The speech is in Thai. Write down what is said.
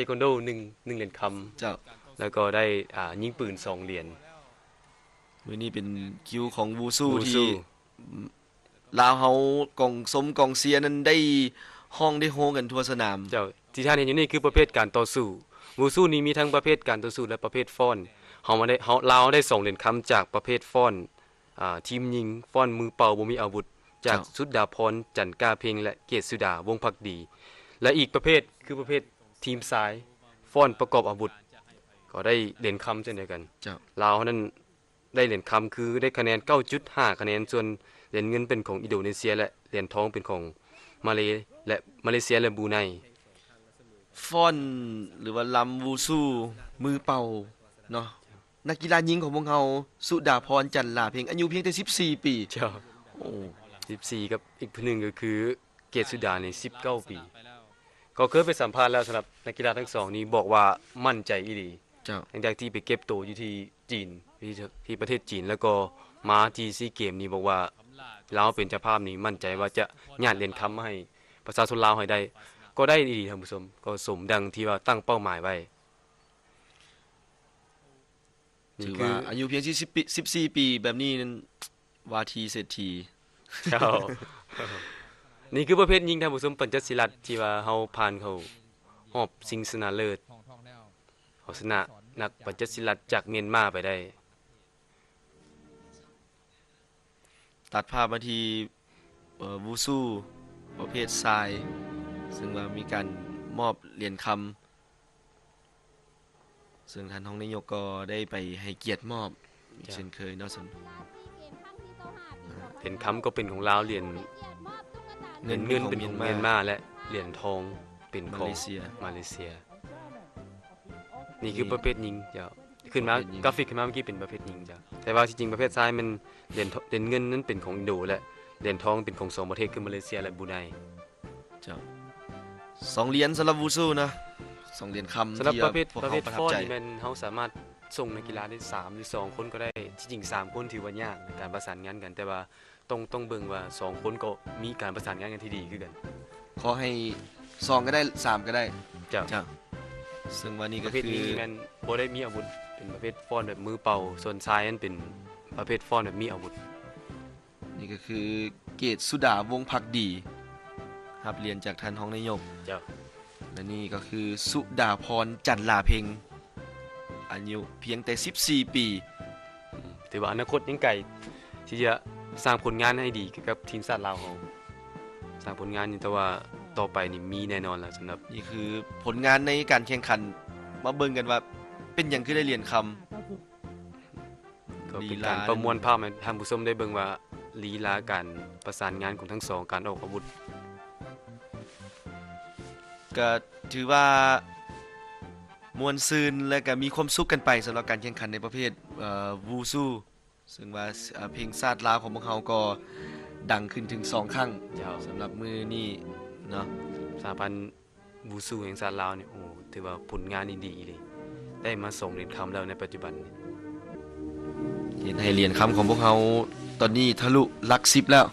ควันโด1เหรียญคเจ้าำแล้วก็ได้ยิงปืน2เหรียญมื้อนี้เป็นคิวของวูซูบูที่ซูลาวเฮากองสมกองเชียร์นั้นได้ฮ้องได้โฮกันทั่วสนามเจ้าที่ท่านเห็นอยู่นี่คือประเภทการต่อสู้บูซูนี้มีทั้งประเภทการต่อสู้และประเภทฟ้อนเฮาลาวได้2เหรียญคำจากประเภทฟ้อนทีมยิงฟ้อนมือเป่าบ่มีอาวุธจากสุดดาพรจันกาเพ็งและเกศสุดาวงศ์ภักดีและอีกประเภทคือประเภททีมซ้ายฟ้อนประกอบอาวุธก็ได้เหรียญคำเช่นเดียวกันเจ้าลาวนั้นได้เหรียญคำคือได้คะแนน 9.5 คะแนนส่วนเหรียญเงินเป็นของอินโดนีเซียและเหรียญทองเป็นของมาเลเซียและบรูไนฟ้อนหรือว่าลำวูซูมือเป่าเนาะนักกีฬาหญิงของพวกเฮาสุดาพรจันลาเพ็งอายุเพียงแต่14ปีเจ้าโอ้14กับอีกคนหนึ่งก็คือเกศสุดาใน19 ปีก็เคยไปสัมภาษณ์แล้วสำหรับนักกีฬาทั้งสองนี้บอกว่ามั่นใจอีหลีเจ้าหลังจากที่ไปเก็บตัวอยู่ที่จีนที่ประเทศจีนแล้วก็มาที่ซีเกมนี้บอกว่าลาวเป็นเจ้าภาพนี้มั่นใจว่าจะญาติเหรียญคำมาให้ประชาชนลาวให้ได้ก็ได้ดีท่านผู้ชมก็สมดังที่ว่าตั้งเป้าหมายไว้นี่ถือคือว่าอายุเพียง14ปีแบบนี้นั้นวาทีเศรษฐีเจ้านี่คือประเภทยิงท่านผู้ชมปัญจศิลัดที่ว่าเฮาผ่านเขารอบชิงชนะเลิศเขาชนะนักปัญจศิลัดจากเมียนมาไปได้ตัดภาพมาที่วูซูประเภททรายซึ่งว่ามีการมอบเหรียญคำซึ่งท่านท้องนายกก็ได้ไปให้เกียรติมอบเช่นเคยเนาะสนเหรียญคำก็เป็นของลาวเหรียญเงินเงินของเป็นของเมียนมาและเหรียญทองเป็นของมาเลเซียนี่คือประเภทยิงเจ้าขึ้นมากราฟิกขึ้นมาเมื่อกี้เป็นประเภทยิงจ้ะแต่ว่าจริงๆประเภททรายมันเหรียญเงินนั้นเป็นของอินโดและเหรียญทองเป็นของ2ประเทศคือมาเลเซียและบรูไนเจ้า2เหรียญสำหรับวูซูนะ2เหรียญคำสำหรับที่ประเภทพวกประเภทเขาประทับใจฟอนนี่มันเฮาสามารถส่งนักกีฬาได้3หรือ2คนก็ได้ที่จริง3คนถือว่ายากในการประสานงานกันแต่ว่าต้องเบิ่งว่า2คนก็มีการประสานงานกันที่ดีคือกันขอให้2ก็ได้3ก็ได้เจ้าเจ้าซึ่งวันนี้ปก็ระเภทคือนี้มันบ่ได้มีอาวุธเป็นประเภทฟ้อนแบบมือเป่าส่วนซ้ายนั้นเป็นประเภทฟ้อนแบบมีอาวุธนี่ก็คือเกตสุดาวงศ์ภักดีรับเรียนจากท่านท้องนายกเจ้าและนี่ก็คือสุดาพรจันลาเพ็งอายุเพียงแต่14ปีถือว่าอนาคตยังไกลที่จะสร้างผลงานให้ดีกับทีมชาติลาวเฮาสร้างผลงานนี่แต่ว่าต่อไปนี่มีแน่นอนแล้วสำหรับนี่คือผลงานในการแข่งขันมาเบิ่งกันว่าเป็นหยังคือได้เหรียญคก็เป็นการประมวลภาพให้ท่านผู้ชมได้เบิ่งว่าลีลาการประสานงานของทั้งสองการออกอาวุธำก็ถือว่ามวลซืนและก็มีความสุขกันไปสำหรับการแข่งขันในประเภทวูซูซึ่งว่าเพลงชาติลาวของพวกเขาก็ดังขึ้นถึง2ครั้งสำหรับมือนี้เนาะสหพันธ์วูซูแห่งชาติลาวนี่โอ้ถือว่าผลงานนี่ดีเลยได้มาส่งเหรียญคำแล้วในปัจจุบันนี้เห็นให้เหรียญคำของพวกเขาตอนนี้ทะลุหลัก10แล้ว